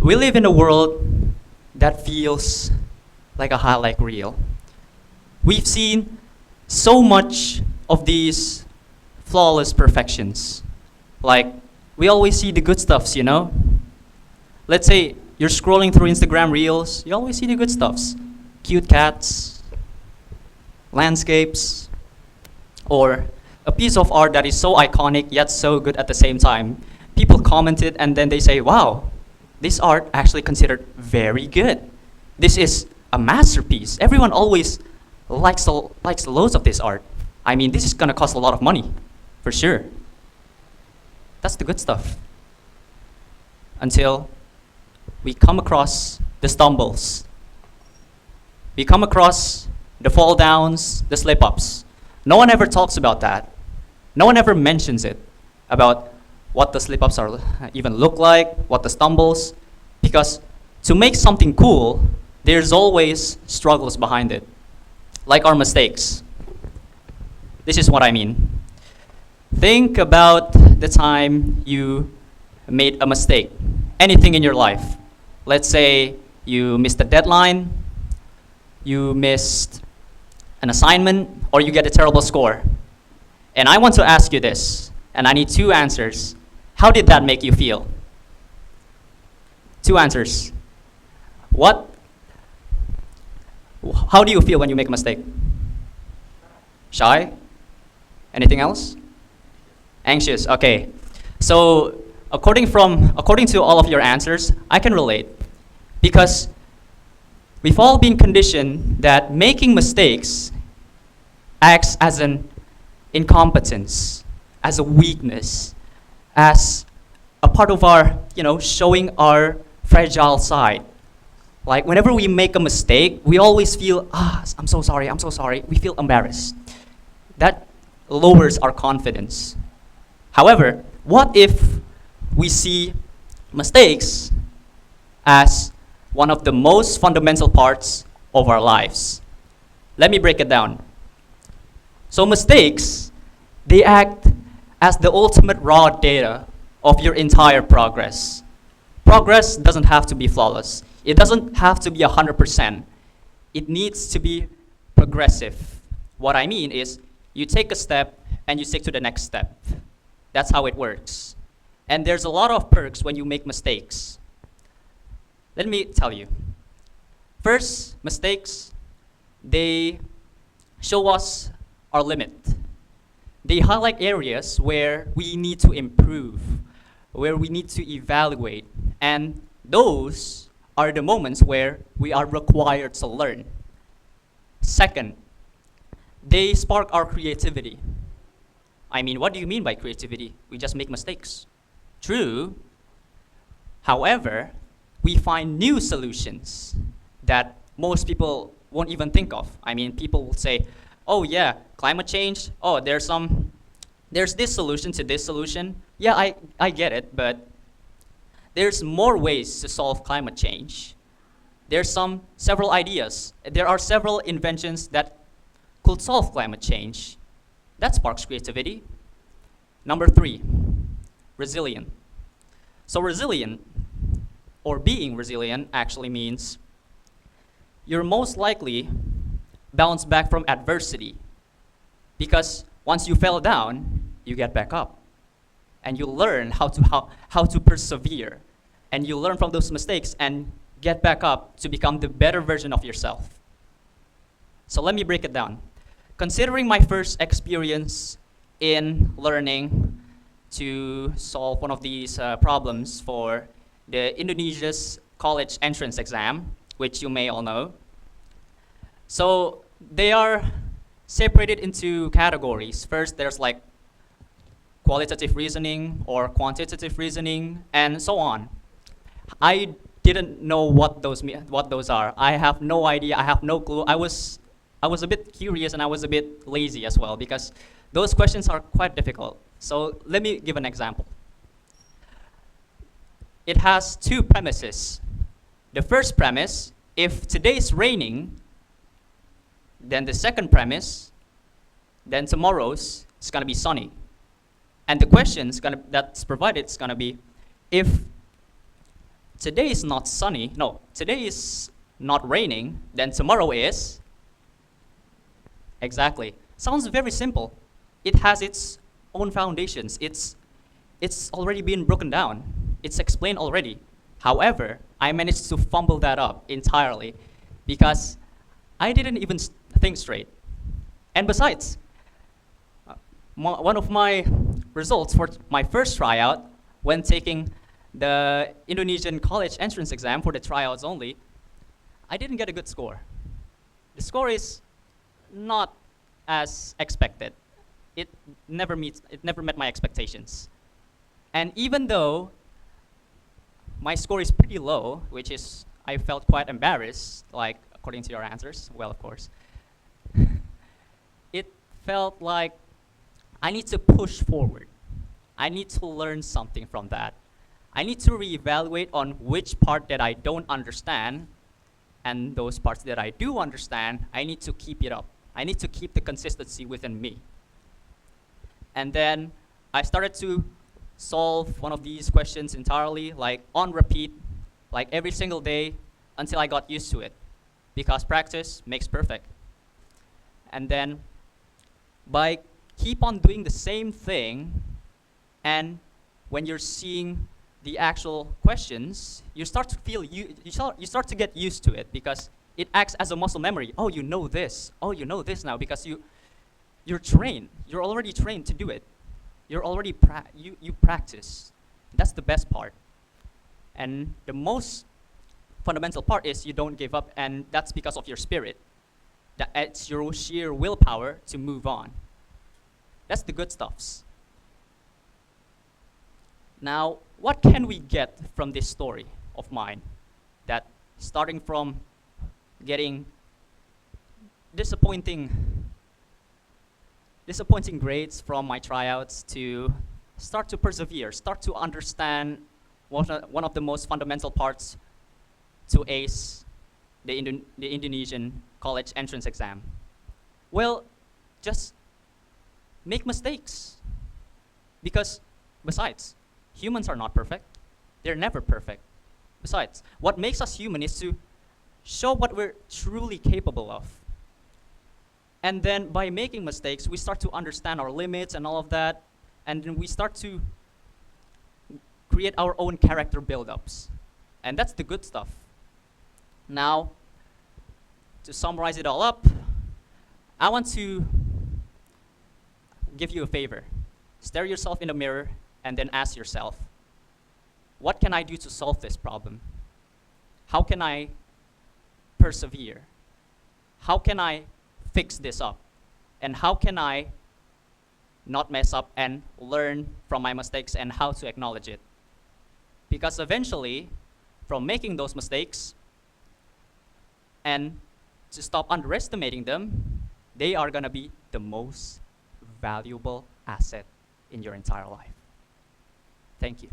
We live in a world that feels like a highlight reel. We've seen so much of these flawless perfections. Like, we always see the good stuffs, you know? Let's say you're scrolling through Instagram reels, you always see the good stuffs. Cute cats, landscapes, or a piece of art that is so iconic yet so good at the same time. People comment it and then they say, wow, this art actually considered very good. This is a masterpiece. Everyone always likes loads of this art. I mean, this is gonna cost a lot of money, for sure. That's the good stuff. Until we come across the stumbles. We come across the fall downs, the slip ups. No one ever talks about that. No one ever mentions it, about what the slip ups are even look like, what the stumbles, because to make something cool, there's always struggles behind it, like our mistakes. This is what I mean. Think about the time you made a mistake, anything in your life. Let's say you missed a deadline, you missed an assignment, or you get a terrible score. And I want to ask you this, and I need two answers. How did that make you feel? Two answers. How do you feel when you make a mistake? Shy? Anything else? Anxious, okay. So according to all of your answers, I can relate. Because we've all been conditioned that making mistakes acts as an incompetence, as a weakness, as a part of our, showing our fragile side. Like whenever we make a mistake, we always feel, I'm so sorry. We feel embarrassed. That lowers our confidence. However, what if we see mistakes as one of the most fundamental parts of our lives? Let me break it down. So mistakes, they act as the ultimate raw data of your entire progress. Progress doesn't have to be flawless. It doesn't have to be 100%. It needs to be progressive. What I mean is, you take a step and you stick to the next step. That's how it works. And there's a lot of perks when you make mistakes. Let me tell you. First, mistakes, they show us our limit. They highlight areas where we need to improve, where we need to evaluate, and those are the moments where we are required to learn. Second, they spark our creativity. I mean, what do you mean by creativity? We just make mistakes. True. However, we find new solutions that most people won't even think of. I mean, people will say, oh yeah, climate change, oh, there's this solution to this solution. Yeah, I get it, but there's more ways to solve climate change. There's several ideas. There are several inventions that could solve climate change. That sparks creativity. Number 3, resilient. So resilient, or being resilient, actually means you're most likely bounce back from adversity, because once you fell down, you get back up, and you learn how to persevere, and you learn from those mistakes and get back up to become the better version of yourself. So let me break it down. Considering my first experience in learning to solve one of these problems for the Indonesia's college entrance exam, which you may all know. So they are separated into categories. First, there's like qualitative reasoning or quantitative reasoning, and so on. I didn't know what those are. I have no idea. I have no clue. I was a bit curious and I was a bit lazy as well, because those questions are quite difficult. So let me give an example. It has 2 premises. The first premise, if today is raining, then the second premise, then tomorrow's it's gonna be sunny. And the question that's provided is gonna be, if today is not sunny, no, today is not raining, then tomorrow is, exactly. Sounds very simple. It has its own foundations. It's already been broken down. It's explained already. However, I managed to fumble that up entirely because I didn't even think straight. And besides, one of my results for my first tryout when taking the Indonesian college entrance exam for the tryouts only, I didn't get a good score. The score is not as expected. It never met my expectations. And even though my score is pretty low, which is, I felt quite embarrassed, like according to your answers, well, of course, it felt like I need to push forward. I need to learn something from that. I need to reevaluate on which part that I don't understand, and those parts that I do understand, I need to keep it up. I need to keep the consistency within me. And then I started to solve one of these questions entirely, like on repeat, like every single day until I got used to it, because practice makes perfect. And then by keep on doing the same thing, and when you're seeing the actual questions, you start to feel, you start to get used to it because it acts as a muscle memory. Oh, you know this. Oh, you know this now because you're trained. You're already trained to do it. You're already you practice. That's the best part. And the most fundamental part is you don't give up, and that's because of your spirit. That it's your sheer willpower to move on. That's the good stuffs. Now, what can we get from this story of mine? That starting from getting disappointing grades from my tryouts to start to persevere, start to understand one of the most fundamental parts to ace the Indonesian college entrance exam. Well, just make mistakes. Because besides, humans are not perfect. They're never perfect. Besides, what makes us human is to show what we're truly capable of. And then by making mistakes, we start to understand our limits and all of that, and then we start to create our own character build-ups. And that's the good stuff. Now, to summarize it all up, I want to give you a favor. Stare yourself in the mirror and then ask yourself, what can I do to solve this problem? How can I persevere? How can I fix this up? And how can I not mess up and learn from my mistakes and how to acknowledge it? Because eventually, from making those mistakes and to stop underestimating them, they are gonna be the most valuable asset in your entire life. Thank you.